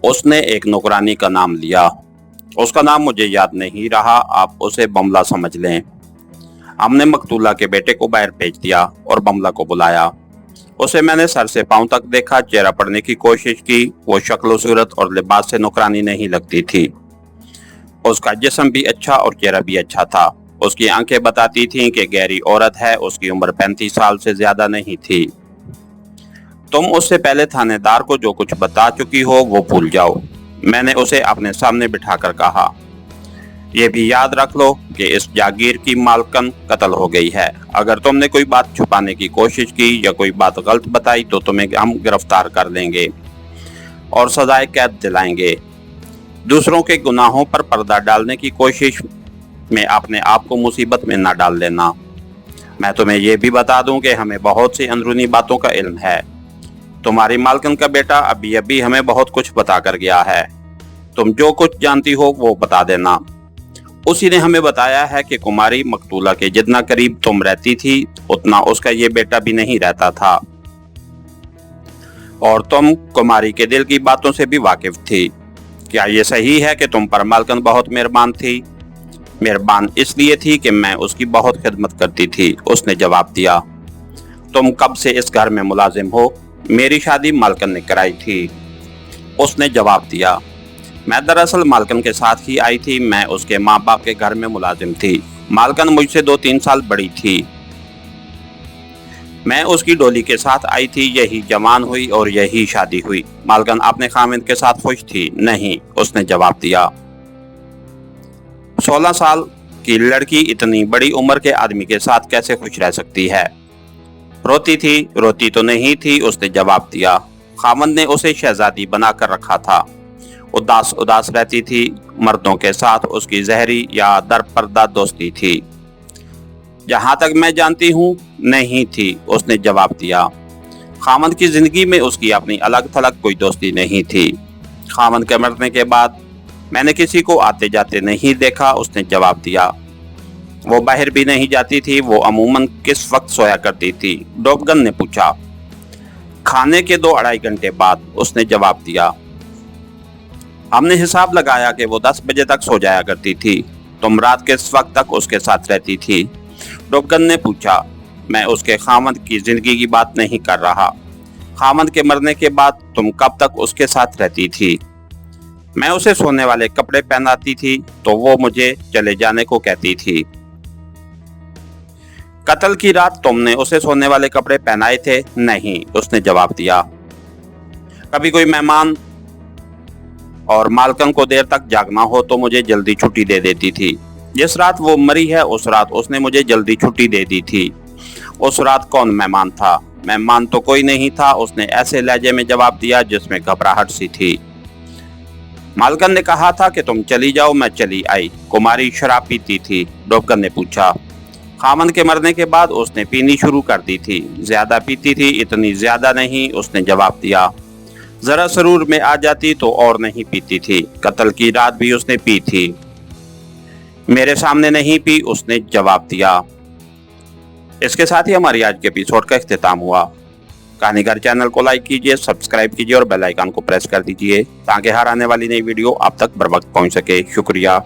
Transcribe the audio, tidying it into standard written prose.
उसने एक नौकरानी का नाम लिया। उसका नाम मुझे याद नहीं रहा, आप उसे बमला समझ लें। हमने मकतूला के बेटे को बाहर भेज दिया और बमला को बुलाया। उसे मैंने सर से पांव तक देखा, चेहरा पढ़ने की कोशिश की। वो शक्ल सूरत और लिबास से नौकरानी नहीं लगती थी। उसका जिस्म भी अच्छा और चेहरा भी अच्छा था। उसकी आंखें बताती थीं कि गहरी औरत है। उसकी उम्र 35 साल से ज्यादा नहीं थी। तुम उससे पहले थानेदार को जो कुछ बता चुकी हो वो भूल जाओ, मैंने उसे अपने सामने बिठाकर कहा। ये भी याद रख लो कि इस जागीर की मालकन कत्ल हो गई है। अगर तुमने कोई बात छुपाने की कोशिश की या कोई बात गलत बताई तो तुम्हें हम गिरफ्तार कर लेंगे और सजाए कैद दिलाएंगे। दूसरों के गुनाहों पर पर्दा डालने की कोशिश में अपने आप को मुसीबत में न डाल लेना। मैं तुम्हें यह भी बता दूं कि हमें बहुत सी अंदरूनी बातों का इल्म है। तुम्हारी मालकन का बेटा अभी अभी हमें बहुत कुछ बता कर गया है। तुम जो कुछ जानती हो वो बता देना। उसी ने हमें बताया है कि कुमारी मकतूला के जितना करीब तुम रहती थी उतना उसका ये बेटा भी नहीं रहता था, और तुम कुमारी के दिल की बातों से भी वाकिफ थी। क्या ये सही है कि तुम पर मालकन बहुत मेहरबान थी? मेहरबान इसलिए थी कि मैं उसकी बहुत खिदमत करती थी, उसने जवाब दिया। तुम कब से इस घर में मुलाजिम हो? मेरी शादी मालकन ने कराई थी, उसने जवाब दिया। मैं दरअसल मालकन के साथ ही आई थी। मैं उसके माँ बाप के घर में मुलाजिम थी। मालकन मुझसे 2-3 साल बड़ी थी। मैं उसकी डोली के साथ आई थी, यही जवान हुई और यही शादी हुई। मालकन अपने खामिद के साथ खुश थी? नहीं, उसने जवाब दिया। 16 साल की लड़की इतनी बड़ी उम्र के आदमी के साथ कैसे खुश रह सकती है? रोती थी? रोती तो नहीं थी, उसने जवाब दिया। खामद ने उसे शहजादी बनाकर रखा था। उदास उदास रहती थी। मर्दों के साथ उसकी जहरी या दरपर्दा दोस्ती थी। जहां तक मैं जानती हूँ नहीं थी, उसने जवाब दिया। खामद की जिंदगी में उसकी अपनी अलग थलग कोई दोस्ती नहीं थी। खामद के मरने के बाद मैंने किसी को आते जाते नहीं देखा, उसने जवाब दिया। वो बाहर भी नहीं जाती थी। वो अमूमन किस वक्त सोया करती थी? डोबगन ने पूछा। खाने के 2-2.5 घंटे बाद, उसने जवाब दिया। हमने हिसाब लगाया कि वो 10 बजे तक सो जाया करती थी। तुम रात के इस वक्त तक उसके साथ रहती थी? डोबगन ने पूछा। मैं उसके खामद की जिंदगी की बात नहीं कर रहा। खामद के मरने के बाद तुम कब तक उसके साथ रहती थी? मैं उसे सोने वाले कपड़े पहनाती थी तो वो मुझे चले जाने को कहती थी। कत्ल की रात तुमने उसे सोने वाले कपड़े पहनाए थे? नहीं, उसने जवाब दिया। कभी कोई मेहमान और मालकन को देर तक जागना हो तो मुझे जल्दी छुट्टी दे देती थी। जिस रात वो मरी है उस रात उसने मुझे जल्दी छुट्टी दे दी थी। उस रात कौन मेहमान था? मेहमान तो कोई नहीं था, उसने ऐसे लहजे में जवाब दिया जिसमें घबराहट सी थी। मालकन ने कहा था कि तुम चली जाओ, मैं चली आई। कुमारी शराब पीती थी? डोबगन ने पूछा। खामद के मरने के बाद उसने पीनी शुरू कर दी थी। ज्यादा पीती थी? इतनी ज्यादा नहीं, उसने जवाब दिया। जरा सरूर में आ जाती तो और नहीं पीती थी। कत्ल की रात भी उसने पी थी? मेरे सामने नहीं पी, उसने जवाब दिया। इसके साथ ही हमारी आज के एपिसोड का इख्तिताम हुआ। कहानीगर चैनल को लाइक कीजिए, सब्सक्राइब कीजिए और बेल आइकन को प्रेस कर दीजिए ताकि हर आने वाली नई वीडियो आप तक बर वक्त पहुंच सके। शुक्रिया।